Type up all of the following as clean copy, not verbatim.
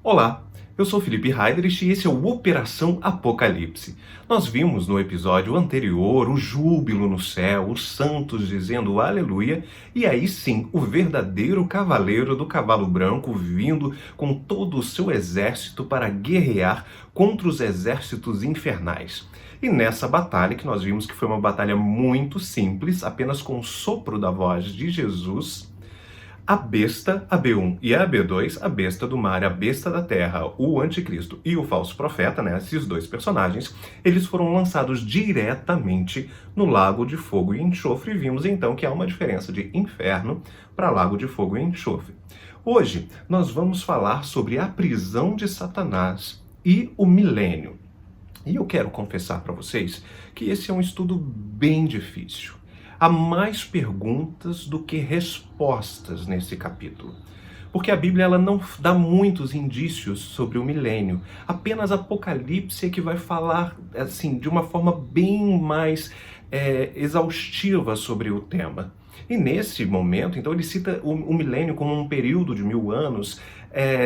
Olá, eu sou Felipe Heidrich e esse é o Operação Apocalipse. Nós vimos no episódio anterior o júbilo no céu, os santos dizendo aleluia, e aí sim o verdadeiro cavaleiro do cavalo branco vindo com todo o seu exército para guerrear contra os exércitos infernais. E nessa batalha, que nós vimos que foi uma batalha muito simples, apenas com o sopro da voz de Jesus, a besta, a B1 e a B2, a besta do mar, a besta da terra, o anticristo e o falso profeta, esses dois personagens, eles foram lançados diretamente no lago de fogo e enxofre, e vimos então que há uma diferença de inferno para lago de fogo e enxofre. Hoje nós vamos falar sobre a prisão de Satanás e o milênio. E eu quero confessar para vocês que esse é um estudo bem difícil. Há mais perguntas do que respostas nesse capítulo. Porque a Bíblia ela não dá muitos indícios sobre o milênio. Apenas Apocalipse é que vai falar assim, de uma forma bem mais exaustiva sobre o tema. E nesse momento, então, ele cita o milênio como um período de 1000 anos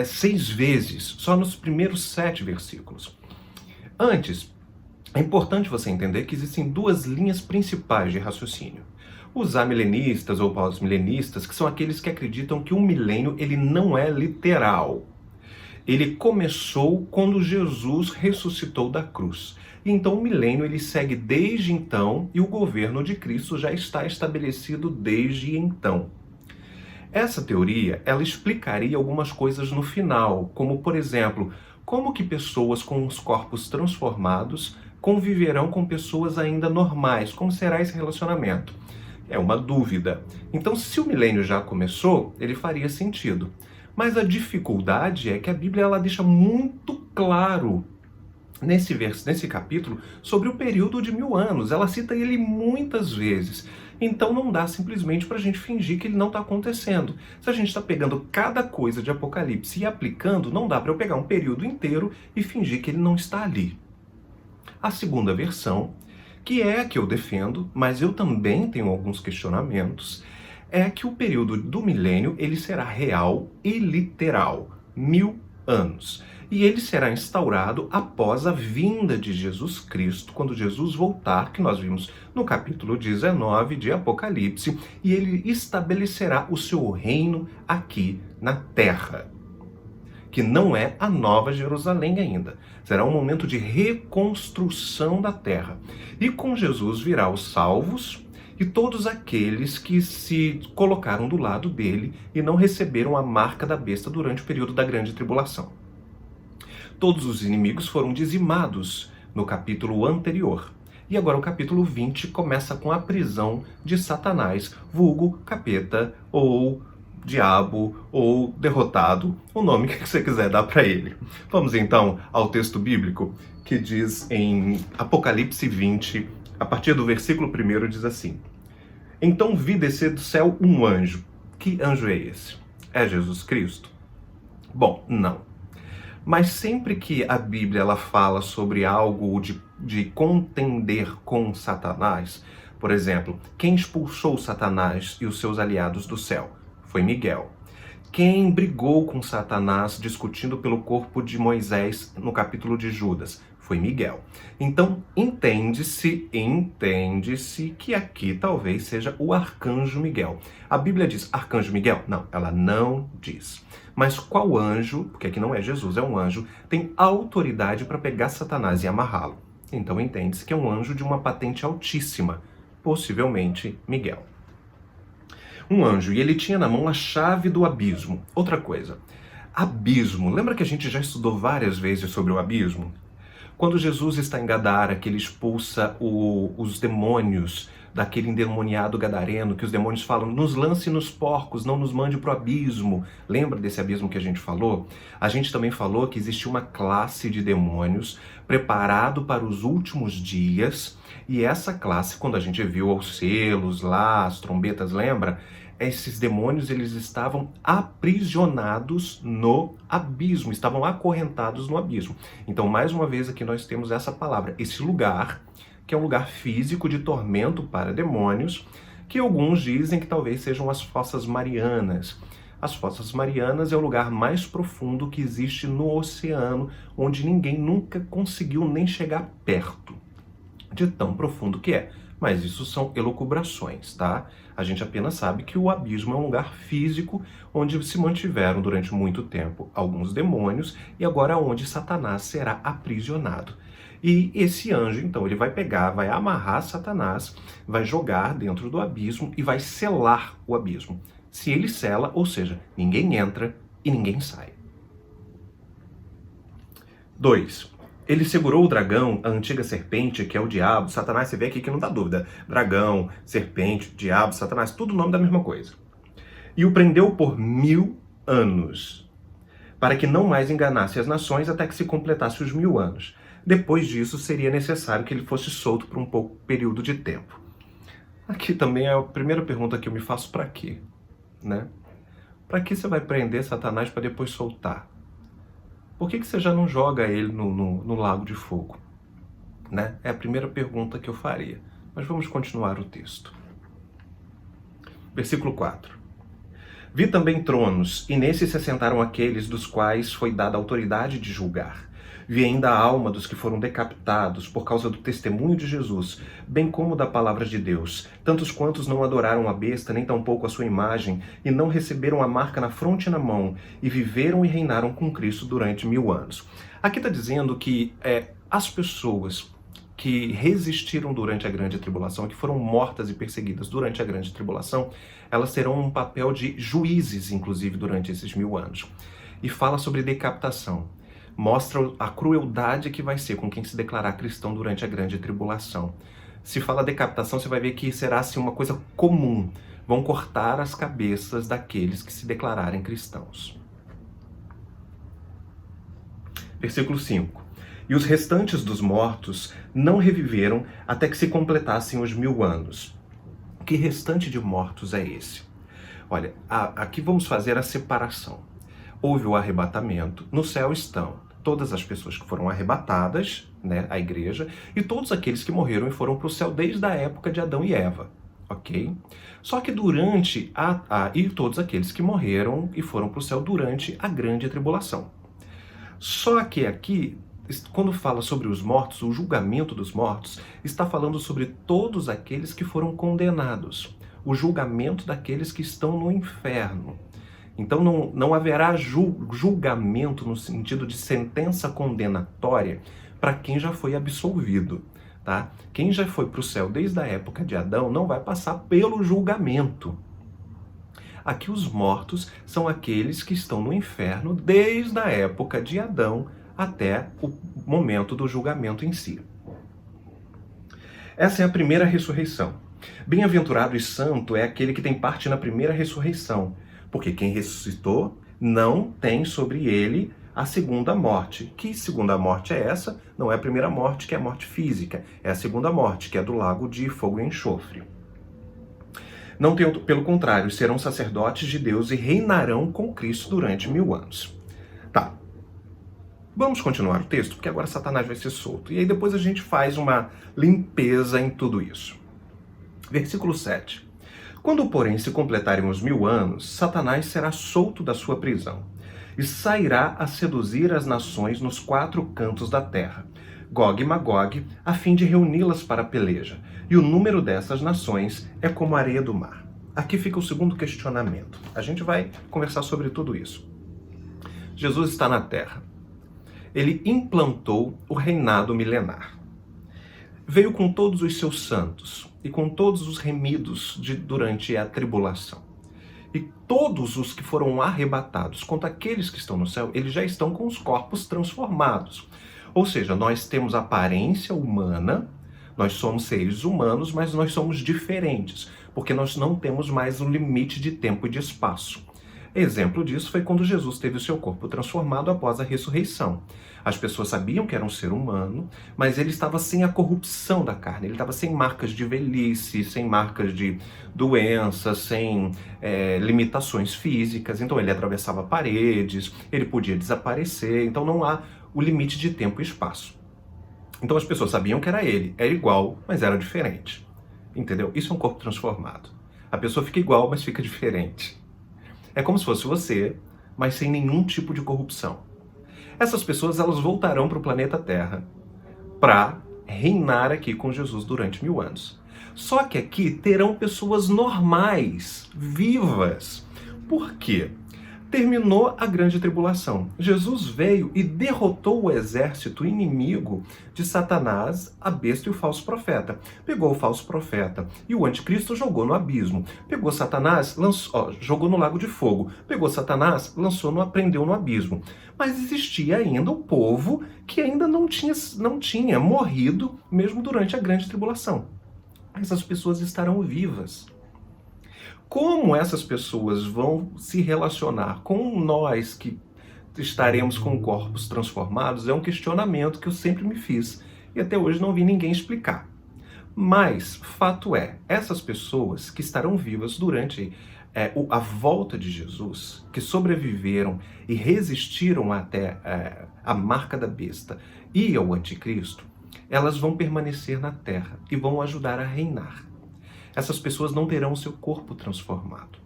6 vezes, só nos primeiros 7 versículos. Antes, é importante você entender que existem duas linhas principais de raciocínio. Os amilenistas ou pós-milenistas, que são aqueles que acreditam que o milênio ele não é literal. Ele começou quando Jesus ressuscitou da cruz. E então o milênio ele segue desde então e o governo de Cristo já está estabelecido desde então. Essa teoria, ela explicaria algumas coisas no final, como por exemplo, como que pessoas com os corpos transformados conviverão com pessoas ainda normais. Como será esse relacionamento? É uma dúvida. Então, se o milênio já começou, ele faria sentido. Mas a dificuldade é que a Bíblia ela deixa muito claro nesse capítulo sobre o período de 1000 anos. Ela cita ele muitas vezes. Então não dá simplesmente para a gente fingir que ele não está acontecendo. Se a gente está pegando cada coisa de Apocalipse e aplicando, não dá para eu pegar um período inteiro e fingir que ele não está ali. A segunda versão, que é a que eu defendo, mas eu também tenho alguns questionamentos, é que o período do milênio ele será real e literal, 1000 anos. E ele será instaurado após a vinda de Jesus Cristo, quando Jesus voltar, que nós vimos no capítulo 19 de Apocalipse, e ele estabelecerá o seu reino aqui na terra, que não é a Nova Jerusalém ainda. Será um momento de reconstrução da terra. E com Jesus virá os salvos e todos aqueles que se colocaram do lado dele e não receberam a marca da besta durante o período da grande tribulação. Todos os inimigos foram dizimados no capítulo anterior. E agora o capítulo 20 começa com a prisão de Satanás, vulgo capeta ou diabo ou derrotado, o nome que você quiser dar para ele. Vamos então ao texto bíblico que diz em Apocalipse 20, a partir do versículo 1 diz assim: Então vi descer do céu um anjo. Que anjo é esse? É Jesus Cristo? Bom, não. Mas sempre que a Bíblia ela fala sobre algo de contender com Satanás, por exemplo, quem expulsou Satanás e os seus aliados do céu? Foi Miguel. Quem brigou com Satanás discutindo pelo corpo de Moisés no capítulo de Judas? Foi Miguel. Então, entende-se que aqui talvez seja o arcanjo Miguel. A Bíblia diz arcanjo Miguel? Não, ela não diz. Mas qual anjo, porque aqui não é Jesus, é um anjo, tem autoridade para pegar Satanás e amarrá-lo? Então entende-se que é um anjo de uma patente altíssima, possivelmente Miguel. Um anjo, e ele tinha na mão a chave do abismo. Outra coisa, abismo. Lembra que a gente já estudou várias vezes sobre o abismo? Quando Jesus está em Gadara, que ele expulsa os demônios daquele endemoniado gadareno, que os demônios falam, nos lance nos porcos, não nos mande para o abismo. Lembra desse abismo que a gente falou? A gente também falou que existia uma classe de demônios preparado para os últimos dias, e essa classe, quando a gente viu os selos lá, as trombetas, lembra? Esses demônios, eles estavam aprisionados no abismo, estavam acorrentados no abismo. Então, mais uma vez aqui nós temos essa palavra, esse lugar, que é um lugar físico de tormento para demônios, que alguns dizem que talvez sejam as fossas marianas. As Fossas Marianas é o lugar mais profundo que existe no oceano, onde ninguém nunca conseguiu nem chegar perto de tão profundo que é. Mas isso são elucubrações, tá? A gente apenas sabe que o abismo é um lugar físico onde se mantiveram durante muito tempo alguns demônios e agora onde Satanás será aprisionado. E esse anjo, então, ele vai pegar, vai amarrar Satanás, vai jogar dentro do abismo e vai selar o abismo. Se ele sela, ou seja, ninguém entra e ninguém sai. 2. Ele segurou o dragão, a antiga serpente, que é o diabo. Satanás, você vê aqui que não dá dúvida. Dragão, serpente, diabo, Satanás, tudo nome da mesma coisa. E o prendeu por 1000 anos, para que não mais enganasse as nações até que se completasse os 1000 anos. Depois disso, seria necessário que ele fosse solto por um pouco período de tempo. Aqui também é a primeira pergunta que eu me faço: para quê? Né? Para que você vai prender Satanás para depois soltar? Por que você já não joga ele no lago de fogo? Né? É a primeira pergunta que eu faria. Mas vamos continuar o texto. Versículo 4. Vi também tronos, e nesses se assentaram aqueles dos quais foi dada a autoridade de julgar. Vi ainda a alma dos que foram decapitados por causa do testemunho de Jesus, bem como da palavra de Deus, tantos quantos não adoraram a besta, nem tampouco a sua imagem, e não receberam a marca na fronte e na mão, e viveram e reinaram com Cristo durante 1000 anos. Aqui está dizendo que as pessoas que resistiram durante a grande tribulação, que foram mortas e perseguidas durante a grande tribulação, elas terão um papel de juízes, inclusive, durante esses 1000 anos. E fala sobre decapitação. Mostra a crueldade que vai ser com quem se declarar cristão durante a grande tribulação. Se fala decapitação, você vai ver que será assim uma coisa comum. Vão cortar as cabeças daqueles que se declararem cristãos. Versículo 5. E os restantes dos mortos não reviveram até que se completassem os 1000 anos. Que restante de mortos é esse? Olha, aqui vamos fazer a separação. Houve o arrebatamento, no céu estão todas as pessoas que foram arrebatadas, né, a igreja, e todos aqueles que morreram e foram para o céu desde a época de Adão e Eva, ok? Só que durante e todos aqueles que morreram e foram para o céu durante a grande tribulação. Só que aqui, quando fala sobre os mortos, o julgamento dos mortos, está falando sobre todos aqueles que foram condenados, o julgamento daqueles que estão no inferno. Então não haverá julgamento no sentido de sentença condenatória para quem já foi absolvido, tá? Quem já foi para o céu desde a época de Adão não vai passar pelo julgamento. Aqui os mortos são aqueles que estão no inferno desde a época de Adão até o momento do julgamento em si. Essa é a primeira ressurreição. Bem-aventurado e santo é aquele que tem parte na primeira ressurreição, porque quem ressuscitou não tem sobre ele a segunda morte. Que segunda morte é essa? Não é a primeira morte, que é a morte física. É a segunda morte, que é do lago de fogo e enxofre. Não tem, pelo contrário, serão sacerdotes de Deus e reinarão com Cristo durante 1000 anos. Tá. Vamos continuar o texto, porque agora Satanás vai ser solto. E aí depois a gente faz uma limpeza em tudo isso. Versículo 7. Quando, porém, se completarem os 1000 anos, Satanás será solto da sua prisão e sairá a seduzir as nações nos 4 cantos da terra, Gog e Magog, a fim de reuni-las para a peleja. E o número dessas nações é como a areia do mar. Aqui fica o segundo questionamento. A gente vai conversar sobre tudo isso. Jesus está na terra. Ele implantou o reinado milenar. Veio com todos os seus santos e com todos os remidos durante a tribulação. E todos os que foram arrebatados, quanto aqueles que estão no céu, eles já estão com os corpos transformados. Ou seja, nós temos aparência humana, nós somos seres humanos, mas nós somos diferentes, porque nós não temos mais um limite de tempo e de espaço. Exemplo disso foi quando Jesus teve o seu corpo transformado após a ressurreição. As pessoas sabiam que era um ser humano, mas ele estava sem a corrupção da carne, ele estava sem marcas de velhice, sem marcas de doenças, sem limitações físicas, então ele atravessava paredes, ele podia desaparecer, então não há o limite de tempo e espaço. Então as pessoas sabiam que era ele, era igual, mas era diferente. Entendeu? Isso é um corpo transformado. A pessoa fica igual, mas fica diferente. É como se fosse você, mas sem nenhum tipo de corrupção. Essas pessoas elas voltarão para o planeta Terra para reinar aqui com Jesus durante 1000 anos. Só que aqui terão pessoas normais, vivas. Por quê? Terminou a grande tribulação. Jesus veio e derrotou o exército inimigo de Satanás, a besta e o falso profeta. Pegou o falso profeta e o anticristo jogou no abismo. Pegou Satanás, jogou no lago de fogo. Pegou Satanás, prendeu no abismo. Mas existia ainda o povo que ainda não tinha morrido mesmo durante a grande tribulação. Essas pessoas estarão vivas. Como essas pessoas vão se relacionar com nós que estaremos com corpos transformados é um questionamento que eu sempre me fiz e até hoje não vi ninguém explicar. Mas, fato é, essas pessoas que estarão vivas durante a volta de Jesus, que sobreviveram e resistiram até a marca da besta e ao anticristo, elas vão permanecer na terra e vão ajudar a reinar. Essas pessoas não terão o seu corpo transformado.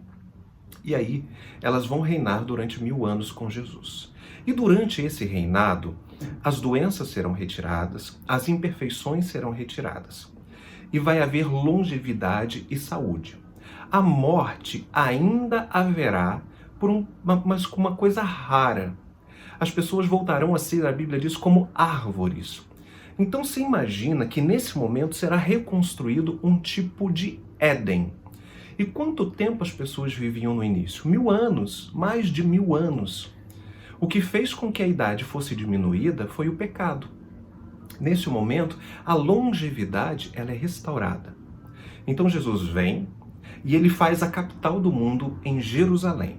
E aí, elas vão reinar durante 1000 anos com Jesus. E durante esse reinado, as doenças serão retiradas, as imperfeições serão retiradas. E vai haver longevidade e saúde. A morte ainda haverá, mas com uma coisa rara. As pessoas voltarão a ser, a Bíblia diz, como árvores. Então se imagina que nesse momento será reconstruído um tipo de Éden. E quanto tempo as pessoas viviam no início? 1000 anos, mais de 1000 anos. O que fez com que a idade fosse diminuída foi o pecado. Nesse momento, a longevidade ela é restaurada. Então Jesus vem e ele faz a capital do mundo em Jerusalém.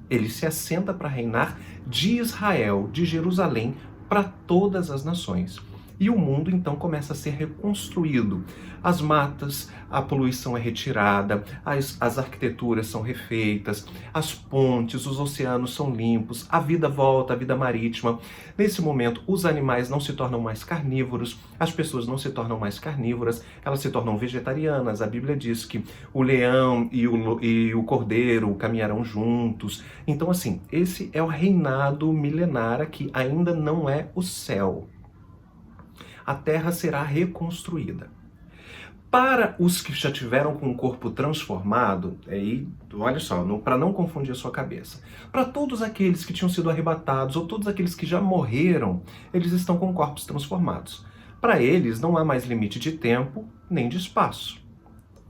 Ele se assenta para reinar de Israel, de Jerusalém, para todas as nações. E o mundo então começa a ser reconstruído. As matas, a poluição é retirada, as arquiteturas são refeitas, as pontes, os oceanos são limpos, a vida volta, a vida marítima. Nesse momento, os animais não se tornam mais carnívoros, as pessoas não se tornam mais carnívoras, elas se tornam vegetarianas. A Bíblia diz que o leão e o cordeiro caminharão juntos. Então, assim, esse é o reinado milenar aqui, ainda não é o céu. A terra será reconstruída. Para os que já tiveram com o corpo transformado, olha só, para não confundir a sua cabeça, para todos aqueles que tinham sido arrebatados ou todos aqueles que já morreram, eles estão com corpos transformados. Para eles não há mais limite de tempo nem de espaço,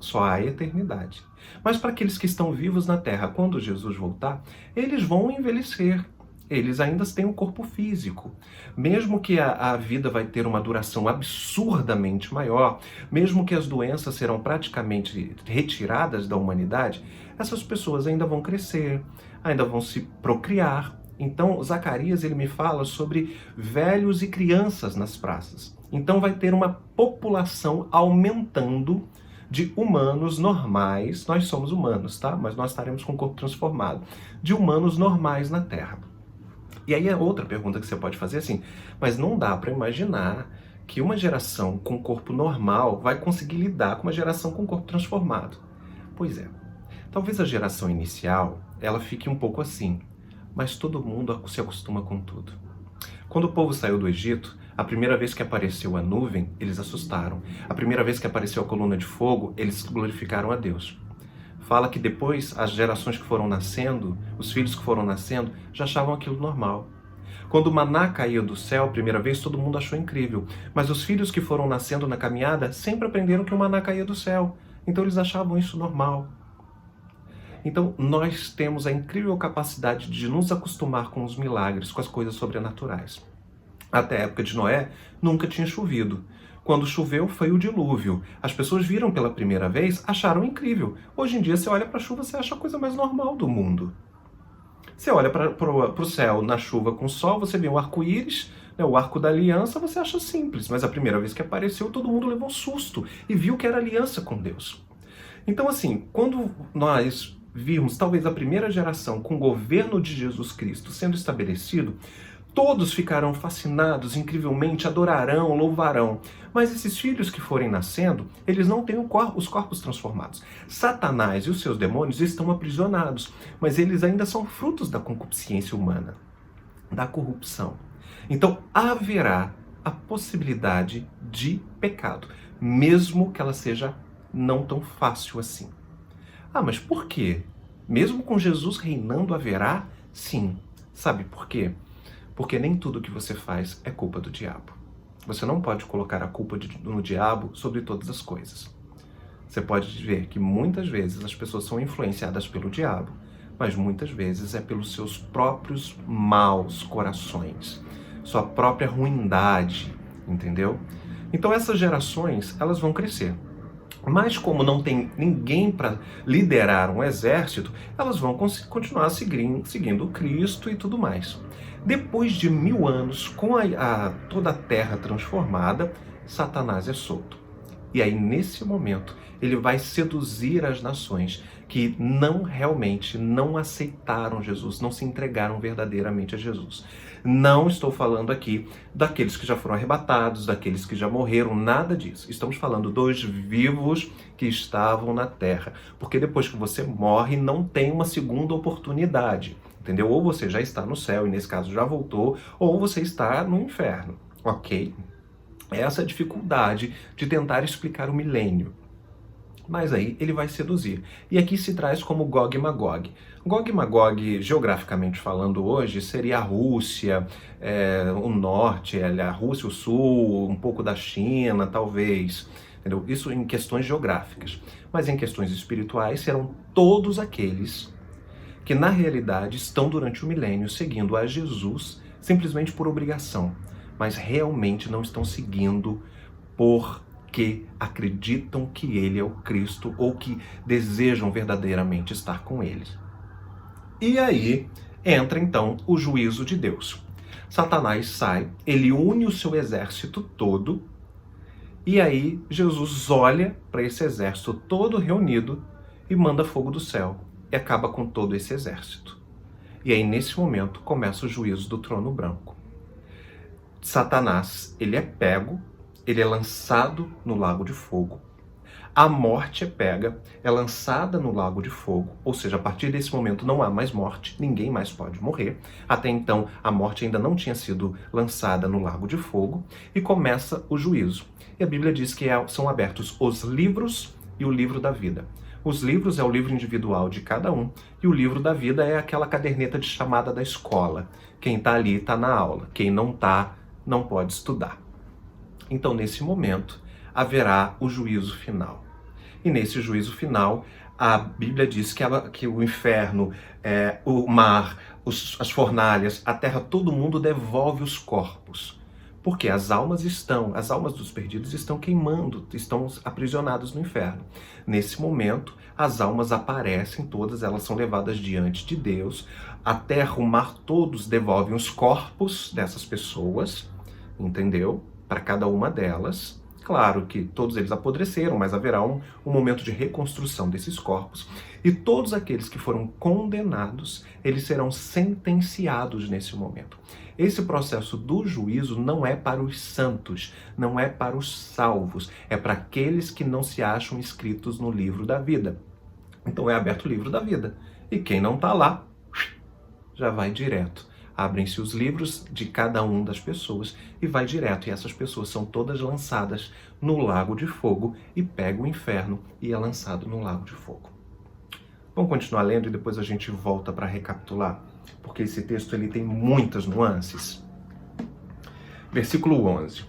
só há eternidade. Mas para aqueles que estão vivos na terra, quando Jesus voltar, eles vão envelhecer. Eles ainda têm um corpo físico. Mesmo que a vida vai ter uma duração absurdamente maior, mesmo que as doenças serão praticamente retiradas da humanidade, essas pessoas ainda vão crescer, ainda vão se procriar. Então, Zacarias ele me fala sobre velhos e crianças nas praças. Então vai ter uma população aumentando de humanos normais. Nós somos humanos, tá? Mas nós estaremos com o corpo transformado. De humanos normais na Terra. E aí a outra pergunta que você pode fazer é assim, mas não dá para imaginar que uma geração com corpo normal vai conseguir lidar com uma geração com corpo transformado. Pois é, talvez a geração inicial, ela fique um pouco assim, mas todo mundo se acostuma com tudo. Quando o povo saiu do Egito, a primeira vez que apareceu a nuvem, eles assustaram. A primeira vez que apareceu a coluna de fogo, eles glorificaram a Deus. Fala que depois as gerações que foram nascendo, os filhos que foram nascendo, já achavam aquilo normal. Quando o maná caiu do céu a primeira vez, todo mundo achou incrível. Mas os filhos que foram nascendo na caminhada sempre aprenderam que o maná caía do céu. Então eles achavam isso normal. Então nós temos a incrível capacidade de nos acostumar com os milagres, com as coisas sobrenaturais. Até a época de Noé, nunca tinha chovido. Quando choveu, foi o dilúvio. As pessoas viram pela primeira vez, acharam incrível. Hoje em dia, você olha para a chuva, você acha a coisa mais normal do mundo. Você olha para o céu na chuva com sol, você vê um arco-íris, né, o arco da aliança, você acha simples. Mas a primeira vez que apareceu, todo mundo levou um susto e viu que era aliança com Deus. Então, assim, quando nós vimos talvez a primeira geração com o governo de Jesus Cristo sendo estabelecido, Todos ficarão fascinados, incrivelmente, adorarão, louvarão. Mas esses filhos que forem nascendo, eles não têm os corpos transformados. Satanás e os seus demônios estão aprisionados, mas eles ainda são frutos da concupiscência humana, da corrupção. Então haverá a possibilidade de pecado, mesmo que ela seja não tão fácil assim. Ah, mas por quê? Mesmo com Jesus reinando haverá? Sim. Sabe por quê? Porque nem tudo que você faz é culpa do diabo. Você não pode colocar a culpa no diabo sobre todas as coisas. Você pode ver que muitas vezes as pessoas são influenciadas pelo diabo, mas muitas vezes é pelos seus próprios maus corações, sua própria ruindade, entendeu? Então essas gerações, elas vão crescer. Mas como não tem ninguém para liderar um exército, elas vão continuar seguindo Cristo e tudo mais. Depois de 1000 anos, com toda a terra transformada, Satanás é solto. E aí, nesse momento, ele vai seduzir as nações que realmente não aceitaram Jesus, não se entregaram verdadeiramente a Jesus. Não estou falando aqui daqueles que já foram arrebatados, daqueles que já morreram, nada disso. Estamos falando dos vivos que estavam na terra. Porque depois que você morre, não tem uma segunda oportunidade, entendeu? Ou você já está no céu, e nesse caso já voltou, ou você está no inferno, ok? Essa é a dificuldade de tentar explicar o milênio. Mas aí ele vai seduzir. E aqui se traz como Gog e Magog. Gog e Magog, geograficamente falando hoje, seria a Rússia, o norte, a Rússia, o sul, um pouco da China, talvez. Entendeu? Isso em questões geográficas. Mas em questões espirituais serão todos aqueles que na realidade estão durante o milênio seguindo a Jesus simplesmente por obrigação, mas realmente não estão seguindo porque acreditam que ele é o Cristo ou que desejam verdadeiramente estar com ele. E aí entra então o juízo de Deus. Satanás sai, ele une o seu exército todo, e aí Jesus olha para esse exército todo reunido e manda fogo do céu e acaba com todo esse exército. E aí nesse momento começa o juízo do trono branco. Satanás, ele é pego, ele é lançado no lago de fogo. A morte é pega, é lançada no lago de fogo, ou seja, a partir desse momento não há mais morte, ninguém mais pode morrer. Até então, a morte ainda não tinha sido lançada no lago de fogo, e começa o juízo. E a Bíblia diz que são abertos os livros e o livro da vida. Os livros é o livro individual de cada um, e o livro da vida é aquela caderneta de chamada da escola. Quem está ali está na aula, quem não está, não pode estudar. Então, nesse momento, haverá o juízo final. E nesse juízo final, a Bíblia diz que o inferno, o mar, as fornalhas, a terra, todo mundo devolve os corpos. Porque as almas dos perdidos estão queimando, estão aprisionadas no inferno. Nesse momento, as almas aparecem, todas elas são levadas diante de Deus. A terra, o mar, todos devolvem os corpos dessas pessoas, entendeu? Para cada uma delas. Claro que todos eles apodreceram, mas haverá um momento de reconstrução desses corpos. E todos aqueles que foram condenados, eles serão sentenciados nesse momento. Esse processo do juízo não é para os santos, não é para os salvos, é para aqueles que não se acham inscritos no livro da vida. Então é aberto o livro da vida. E quem não está lá, já vai direto. Abrem-se os livros de cada uma das pessoas e vai direto. E essas pessoas são todas lançadas no lago de fogo e pega o inferno e é lançado no lago de fogo. Vamos continuar lendo e depois a gente volta para recapitular, porque esse texto ele tem muitas nuances. Versículo 11.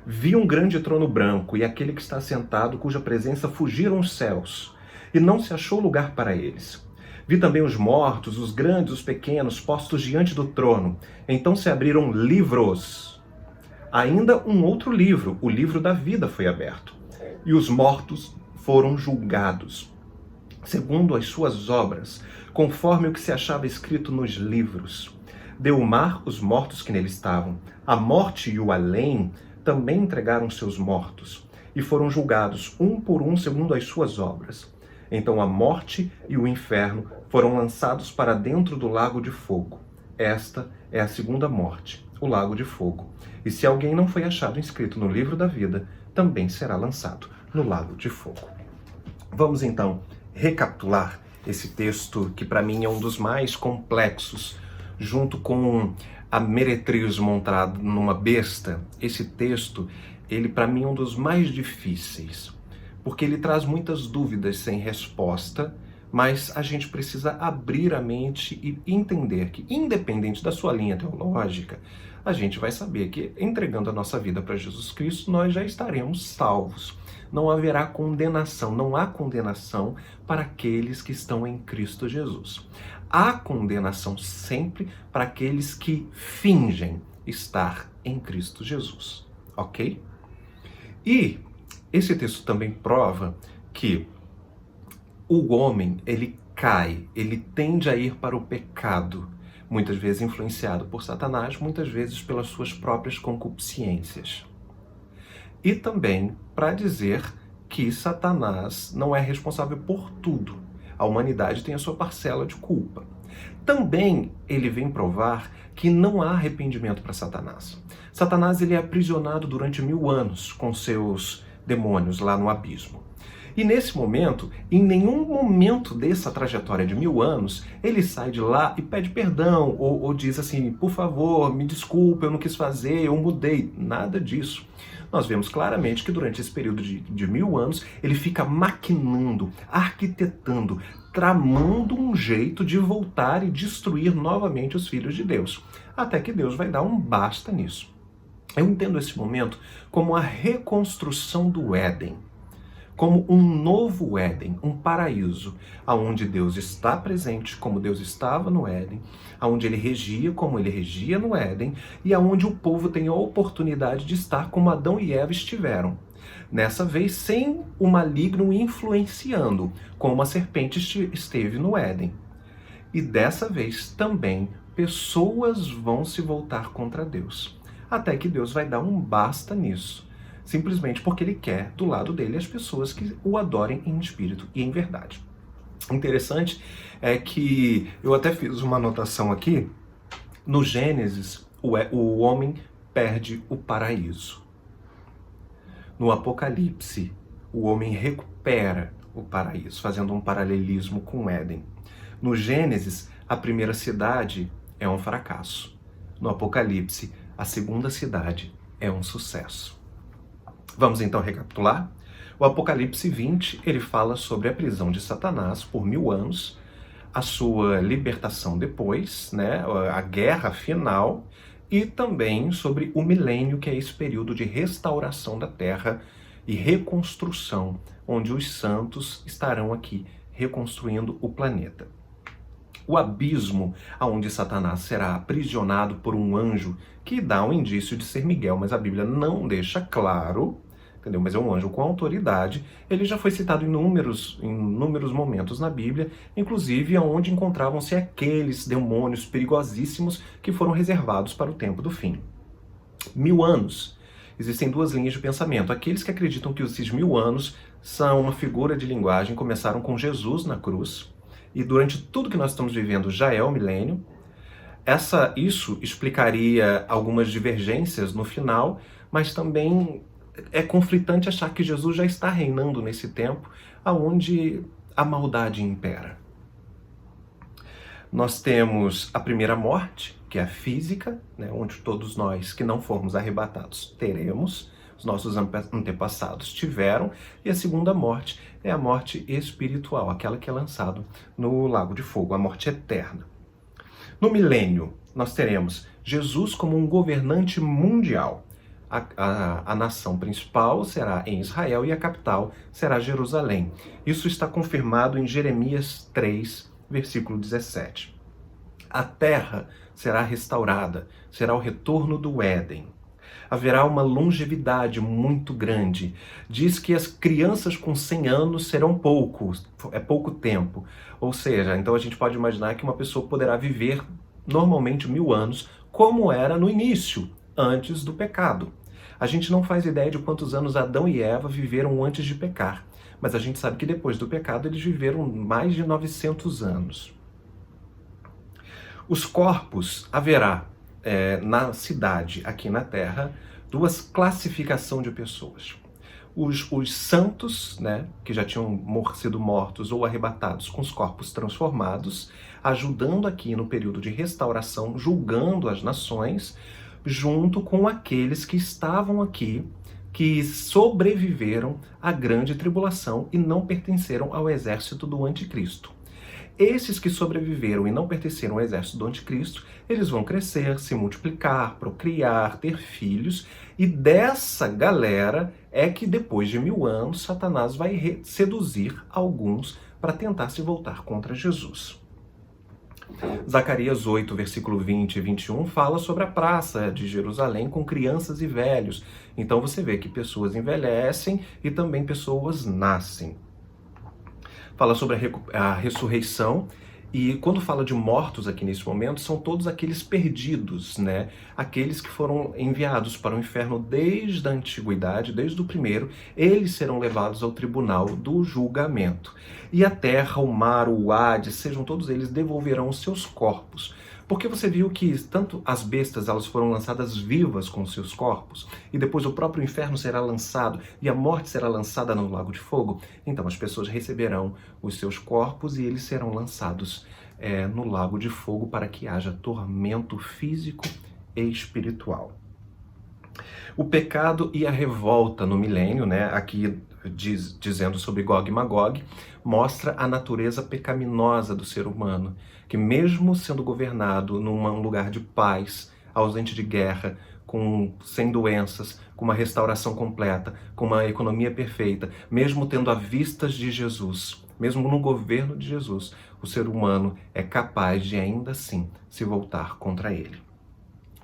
Vi um grande trono branco e aquele que está sentado, cuja presença fugiram os céus, e não se achou lugar para eles. Vi também os mortos, os grandes, os pequenos, postos diante do trono. Então se abriram livros. Ainda um outro livro, o livro da vida, foi aberto. E os mortos foram julgados, segundo as suas obras, conforme o que se achava escrito nos livros. Deu o mar os mortos que nele estavam. A morte e o além também entregaram seus mortos, e foram julgados um por um segundo as suas obras. Então a morte e o inferno foram lançados para dentro do lago de fogo. Esta é a segunda morte, o lago de fogo. E se alguém não foi achado inscrito no livro da vida, também será lançado no lago de fogo. Vamos então recapitular esse texto que para mim é um dos mais complexos, junto com a meretriz montada numa besta. Esse texto, ele para mim é um dos mais difíceis, porque ele traz muitas dúvidas sem resposta, mas a gente precisa abrir a mente e entender que, independente da sua linha teológica, a gente vai saber que, entregando a nossa vida para Jesus Cristo, nós já estaremos salvos. Não haverá condenação, não há condenação para aqueles que estão em Cristo Jesus. Há condenação sempre para aqueles que fingem estar em Cristo Jesus, ok? E esse texto também prova que o homem, ele cai, ele tende a ir para o pecado, muitas vezes influenciado por Satanás, muitas vezes pelas suas próprias concupiscências. E também para dizer que Satanás não é responsável por tudo. A humanidade tem a sua parcela de culpa. Também ele vem provar que não há arrependimento para Satanás. Satanás ele é aprisionado durante 1000 anos com seus demônios lá no abismo. E nesse momento, em nenhum momento dessa trajetória de 1000 anos, ele sai de lá e pede perdão, ou diz assim, por favor, me desculpa, eu não quis fazer, eu mudei. Nada disso. Nós vemos claramente que durante esse período de 1000 anos, ele fica maquinando, arquitetando, tramando um jeito de voltar e destruir novamente os filhos de Deus. Até que Deus vai dar um basta nisso. Eu entendo esse momento como a reconstrução do Éden, como um novo Éden, um paraíso, aonde Deus está presente como Deus estava no Éden, aonde ele regia como ele regia no Éden, e aonde o povo tem a oportunidade de estar como Adão e Eva estiveram. Nessa vez, sem o maligno influenciando, como a serpente esteve no Éden. E dessa vez também, pessoas vão se voltar contra Deus, até que Deus vai dar um basta nisso. Simplesmente porque ele quer do lado dele as pessoas que o adorem em espírito e em verdade. Interessante é que eu até fiz uma anotação aqui. No Gênesis, o homem perde o paraíso. No Apocalipse, o homem recupera o paraíso, fazendo um paralelismo com o Éden. No Gênesis, a primeira cidade é um fracasso. No Apocalipse, a segunda cidade é um sucesso. Vamos então recapitular? O Apocalipse 20, ele fala sobre a prisão de Satanás por 1000 anos, a sua libertação depois, né, a guerra final, e também sobre o milênio, que é esse período de restauração da terra e reconstrução, onde os santos estarão aqui reconstruindo o planeta. O abismo, onde Satanás será aprisionado por um anjo, que dá um indício de ser Miguel, mas a Bíblia não deixa claro, entendeu? Mas é um anjo com autoridade. Ele já foi citado em inúmeros momentos na Bíblia, inclusive onde encontravam-se aqueles demônios perigosíssimos que foram reservados para o tempo do fim. 1000 anos. Existem duas linhas de pensamento. Aqueles que acreditam que esses 1000 anos são uma figura de linguagem, começaram com Jesus na cruz, e durante tudo que nós estamos vivendo já é o milênio. Isso explicaria algumas divergências no final, mas também é conflitante achar que Jesus já está reinando nesse tempo, onde a maldade impera. Nós temos a primeira morte, que é a física, né, onde todos nós que não formos arrebatados teremos, os nossos antepassados tiveram, e a segunda morte é a morte espiritual, aquela que é lançada no lago de fogo, a morte eterna. No milênio, nós teremos Jesus como um governante mundial. A nação principal será em Israel e a capital será Jerusalém. Isso está confirmado em Jeremias 3, versículo 17. A terra será restaurada, será o retorno do Éden. Haverá uma longevidade muito grande. Diz que as crianças com 100 anos serão pouco tempo. Ou seja, então a gente pode imaginar que uma pessoa poderá viver normalmente 1000 anos, como era no início, antes do pecado. A gente não faz ideia de quantos anos Adão e Eva viveram antes de pecar, mas a gente sabe que depois do pecado eles viveram mais de 900 anos. Os corpos, haverá na cidade, aqui na Terra, duas classificações de pessoas. Os santos, né, que já tinham sido mortos ou arrebatados com os corpos transformados, ajudando aqui no período de restauração, julgando as nações, junto com aqueles que estavam aqui, que sobreviveram à grande tribulação e não pertenceram ao exército do anticristo. Esses que sobreviveram e não pertenceram ao exército do anticristo, eles vão crescer, se multiplicar, procriar, ter filhos, e dessa galera é que depois de 1000 anos, Satanás vai seduzir alguns para tentar se voltar contra Jesus. Zacarias 8, versículo 20 e 21 fala sobre a praça de Jerusalém com crianças e velhos. Então você vê que pessoas envelhecem e também pessoas nascem. Fala sobre a ressurreição, e quando fala de mortos aqui nesse momento, são todos aqueles perdidos, né? Aqueles que foram enviados para o inferno desde a antiguidade, desde o primeiro, eles serão levados ao tribunal do julgamento. E a terra, o mar, o Hades, sejam todos eles, devolverão os seus corpos. Porque você viu que tanto as bestas elas foram lançadas vivas com seus corpos, e depois o próprio inferno será lançado e a morte será lançada no lago de fogo. Então as pessoas receberão os seus corpos e eles serão lançados no lago de fogo para que haja tormento físico e espiritual. O pecado e a revolta no milênio, né, aqui dizendo sobre Gog e Magog, mostra a natureza pecaminosa do ser humano, que mesmo sendo governado num lugar de paz, ausente de guerra, sem doenças, com uma restauração completa, com uma economia perfeita, mesmo tendo a vistas de Jesus, mesmo no governo de Jesus, o ser humano é capaz de ainda assim se voltar contra ele.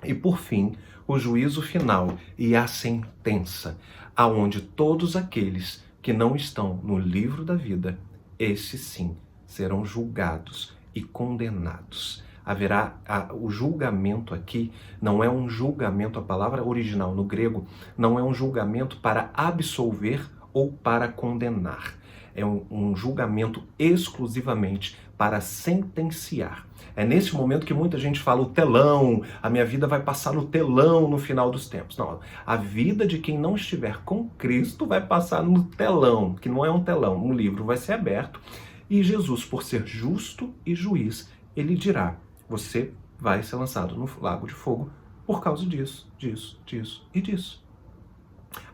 E por fim, o juízo final e a sentença, aonde todos aqueles que não estão no livro da vida, esses sim serão julgados e condenados. Haverá o julgamento aqui, não é um julgamento, a palavra original no grego, não é um julgamento para absolver ou para condenar. É um julgamento exclusivamente para sentenciar. É nesse momento que muita gente fala o telão, a minha vida vai passar no telão no final dos tempos. Não, a vida de quem não estiver com Cristo vai passar no telão, que não é um telão, um livro vai ser aberto, e Jesus, por ser justo e juiz, ele dirá, você vai ser lançado no lago de fogo por causa disso, disso, disso e disso.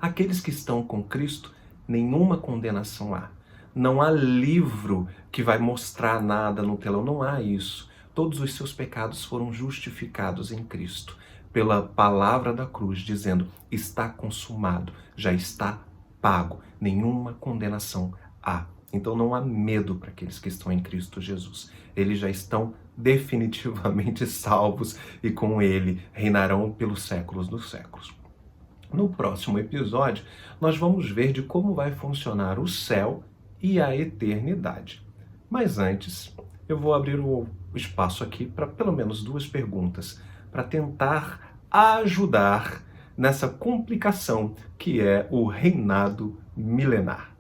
Aqueles que estão com Cristo, nenhuma condenação há. Não há livro que vai mostrar nada no telão, não há isso. Todos os seus pecados foram justificados em Cristo, pela palavra da cruz, dizendo, está consumado, já está pago, nenhuma condenação há. Então não há medo para aqueles que estão em Cristo Jesus. Eles já estão definitivamente salvos e com ele reinarão pelos séculos dos séculos. No próximo episódio, nós vamos ver de como vai funcionar o céu e a eternidade. Mas antes, eu vou abrir o espaço aqui para pelo menos 2 perguntas, para tentar ajudar nessa complicação que é o reinado milenar.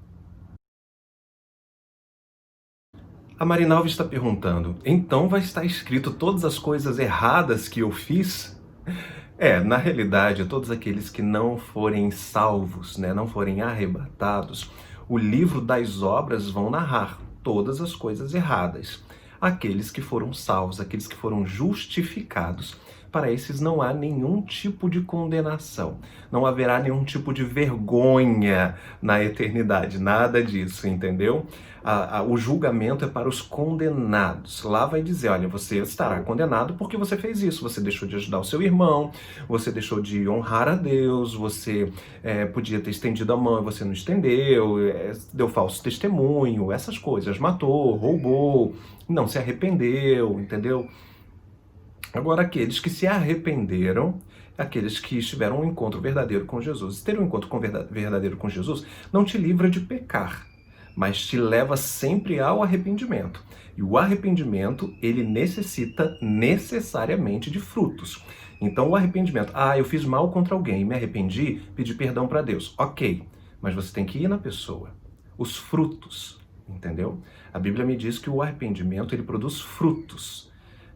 A Marinalva está perguntando, então vai estar escrito todas as coisas erradas que eu fiz? Na realidade, todos aqueles que não forem salvos, né, não forem arrebatados, o livro das obras vão narrar todas as coisas erradas. Aqueles que foram salvos, aqueles que foram justificados, para esses não há nenhum tipo de condenação. Não haverá nenhum tipo de vergonha na eternidade, nada disso, entendeu? O julgamento é para os condenados. Lá vai dizer, olha, você estará condenado porque você fez isso, você deixou de ajudar o seu irmão, você deixou de honrar a Deus, você podia ter estendido a mão e você não estendeu, deu falso testemunho, essas coisas, matou, roubou, não se arrependeu, entendeu? Agora, aqueles que se arrependeram, aqueles que tiveram um encontro verdadeiro com Jesus. Ter um encontro verdadeiro com Jesus não te livra de pecar, mas te leva sempre ao arrependimento. E o arrependimento, ele necessita necessariamente de frutos. Então, o arrependimento, eu fiz mal contra alguém, me arrependi, pedi perdão para Deus. Ok, mas você tem que ir na pessoa. Os frutos, entendeu? A Bíblia me diz que o arrependimento, ele produz frutos.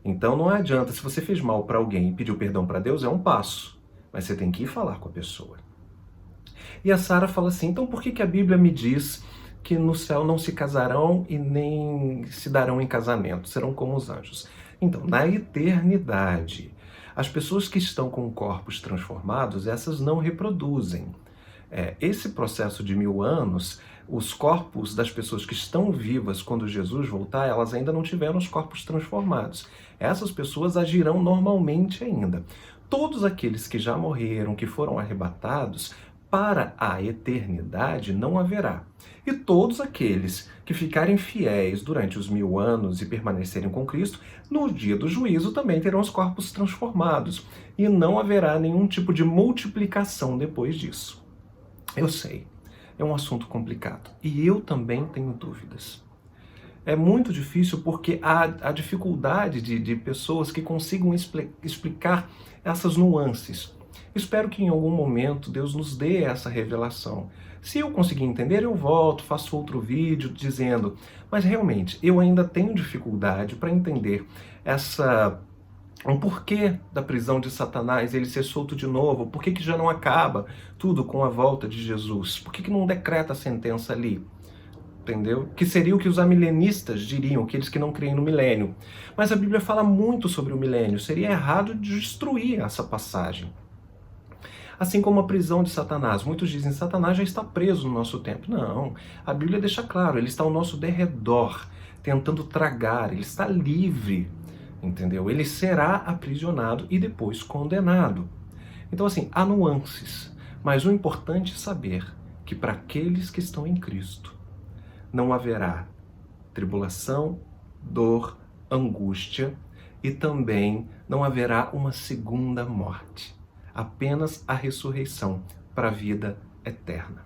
Então não adianta, se você fez mal para alguém e pediu perdão para Deus, é um passo, mas você tem que ir falar com a pessoa. E a Sara fala assim, então por que a Bíblia me diz que no céu não se casarão e nem se darão em casamento, serão como os anjos? Então, na eternidade, as pessoas que estão com corpos transformados, essas não reproduzem. Esse processo de 1000 anos, os corpos das pessoas que estão vivas quando Jesus voltar, elas ainda não tiveram os corpos transformados. Essas pessoas agirão normalmente ainda. Todos aqueles que já morreram, que foram arrebatados, para a eternidade não haverá. E todos aqueles que ficarem fiéis durante os 1000 anos e permanecerem com Cristo, no dia do juízo também terão os corpos transformados. E não haverá nenhum tipo de multiplicação depois disso. Eu sei, é um assunto complicado. E eu também tenho dúvidas. É muito difícil porque há dificuldade de pessoas que consigam explicar essas nuances. Espero que em algum momento Deus nos dê essa revelação. Se eu conseguir entender, eu volto, faço outro vídeo dizendo, mas realmente eu ainda tenho dificuldade para entender um porquê da prisão de Satanás, ele ser solto de novo, por que já não acaba tudo com a volta de Jesus? Por que não decreta a sentença ali? Entendeu? Que seria o que os amilenistas diriam, aqueles que não creem no milênio. Mas a Bíblia fala muito sobre o milênio, seria errado destruir essa passagem. Assim como a prisão de Satanás. Muitos dizem, Satanás já está preso no nosso tempo. Não, a Bíblia deixa claro, ele está ao nosso derredor, tentando tragar, ele está livre, entendeu? Ele será aprisionado e depois condenado. Então assim, há nuances, mas o importante é saber que para aqueles que estão em Cristo, não haverá tribulação, dor, angústia e também não haverá uma segunda morte. Apenas a ressurreição para a vida eterna.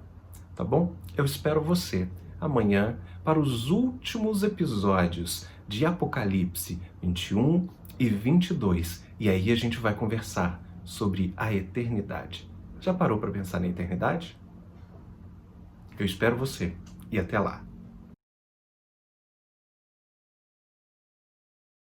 Tá bom? Eu espero você amanhã para os últimos episódios de Apocalipse 21 e 22. E aí a gente vai conversar sobre a eternidade. Já parou para pensar na eternidade? Eu espero você e até lá.